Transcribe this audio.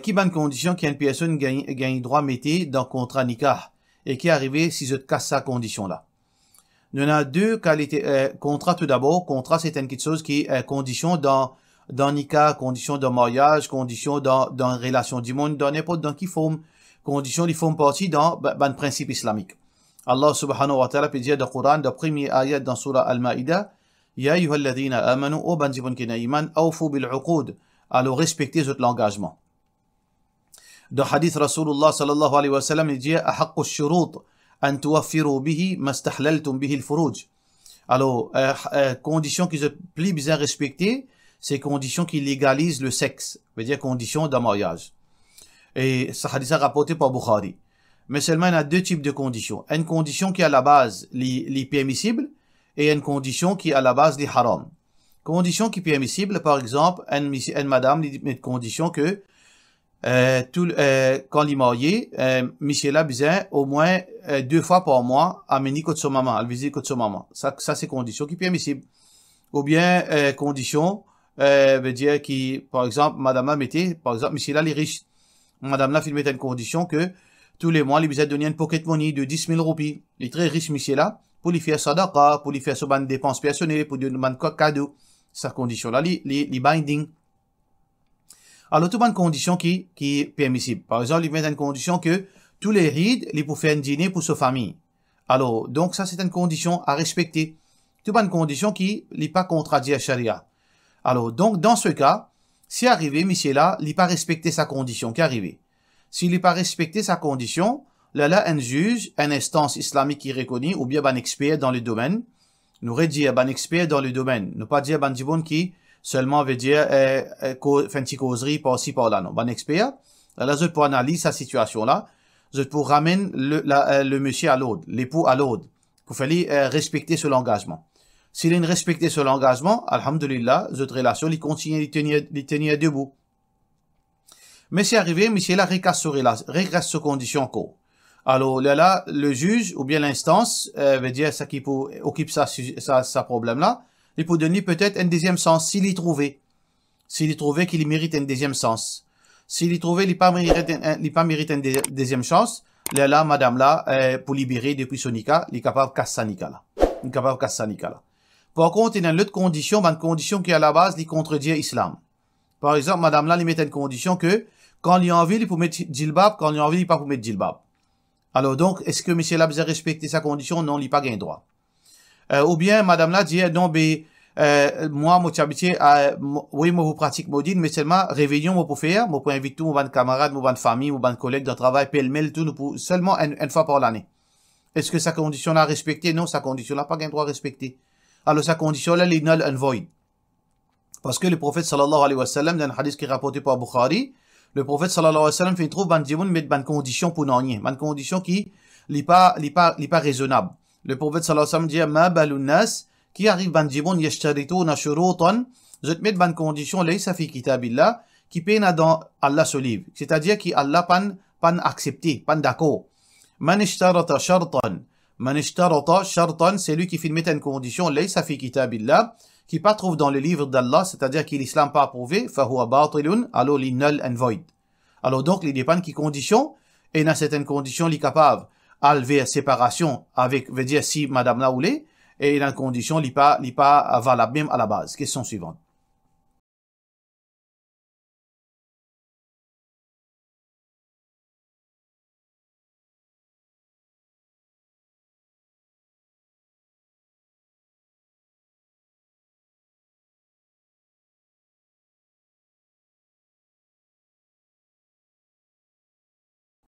Qui ban condition qui a une personne gagne droit mettez dans contrat nikah et qui est arrivé si je casse sa condition là. Il y en a deux qualités. Contrat tout d'abord. Contrat c'est une chose qui est condition dans nikah, condition de mariage, condition dans relation du monde, dans n'importe dans qui forme, condition qui forme partie dans le principe islamique. Allah subhanahu wa ta'ala peut dire dans le Coran, dans le premier ayat dans surah Al-Ma'idah, Ya ayyuhalladhina amanu, o bandibun kina iman, awfu bil uqud, alors respectez votre engagement. Dans le hadith Rasulullah sallallahu alayhi wa sallam, il dit, ahaqqu shurut, an tuwaffiru bihi, mastahlaltum bihi al-furuj. Alors, conditions qui se plus bien respectées, c'est conditions qui légalisent le sexe, veut dire conditions de mariage. Et ce hadith est rapporté par Bukhari. Mais seulement il y a deux types de conditions. Une condition qui à la base est permissible et une condition qui à la base est haram. Condition qui est permissible, par exemple, une madame dit une condition que quand il est marié, monsieur là besoin au moins 2 fois par mois amener côté son maman, à visiter côté son maman. Ça c'est condition qui est permissible. Ou bien condition veut dire qui, par exemple, madame là mettez, par exemple, monsieur là les riches, madame là il met une condition que tous les mois, il besoin de donner une pocket money de 10 000 roupies. Il est très riche, monsieur là, pour lui faire sadaqa, pour lui faire son dépenses personnelles, pour lui donner un cadeau. Cette condition-là, les binding. Alors, toute une condition qui est permissible. Par exemple, il met une condition que tous les rides, il pour faire un dîner pour sa famille. Alors, donc, ça, c'est une condition à respecter. Toute une condition qui n'est pas contredit à Sharia. Alors, donc, dans ce cas, si arrivé, monsieur là, il n'a pas respecté sa condition qui est arrivée. S'il n'a pas respecté sa condition, là, un juge, une instance islamique qui reconnaît, ou bien un expert dans le domaine, nous aurait dit un expert dans le domaine, ne pas dire un djibon qui seulement veut dire fait une petite causerie par-ci par-là, non. Un expert, là, je pour analyser sa situation-là, je pour ramener le monsieur à l'ordre, l'époux à l'ordre, pour faire respecter son engagement. S'il a respecté son engagement, alhamdulillah, cette relation, il continue de tenir debout. Mais c'est arrivé, monsieur là, recasse sur condition encore. Alors, là, le juge, ou bien l'instance, veut dire, ça qui occupe sa problème-là, il peut donner peut-être un deuxième sens, s'il y trouvait. S'il y trouvait qu'il mérite un deuxième sens. S'il y trouvait qu'il pas mérite une deuxième chance, là, madame là, pour libérer depuis son nikah, il est capable de casser sa nikah là. Il est capable de casser sa nikah là. Par contre, il y a une autre condition, une condition qui à la base, il contredit l'islam. Par exemple, madame là, il met une condition que, quand il a envie, il peut mettre djilbab, quand il a envie, il pas pour mettre djilbab. Alors donc, est-ce que monsieur là a respecté sa condition? Non, il n'a pas gain droit. Ou bien, madame là dit, non, moi, moi, oui, moi, vous pratique maudine, mais seulement, réveillon, moi, pour faire, moi, pour inviter tous, mon camarade, mon famille, mon collègue de travail, pêle-mêle, tout, pour, seulement une fois par l'année. Est-ce que sa condition là respectée? Non, sa condition là pas gain droit respecté. Alors, sa condition là, elle est null and void. Parce que le prophète sallallahu alayhi wa sallam, dans un hadith qui est rapporté par Bukhari, le prophète sallallahu alayhi wa sallam fait trouve ban djimoun met ban condition pour n'en ban condition qui n'est pas raisonnable. Le prophète sallallahu alayhi wa sallam dit ma balun nas qui arrive ban djimoun yashtarituna shurutan je te mets ban condition laysa fi kitabillah qui peine dans Allah ce livre, c'est-à-dire qui Allah pan accepté, pan d'accord. Man ishtarata shartan c'est lui qui fait mettre une condition laysa fi kitabillah qui pas trouve dans le livre d'Allah, c'est-à-dire que l'islam pas approuvé, fahuwa batilun, alors il null and void. Alors donc, il dépend qui condition, et dans certaines conditions, il est capable d'enlever séparation avec, veut dire si madame la voulait, et dans condition, il n'est pas valable même à la base. Question suivante.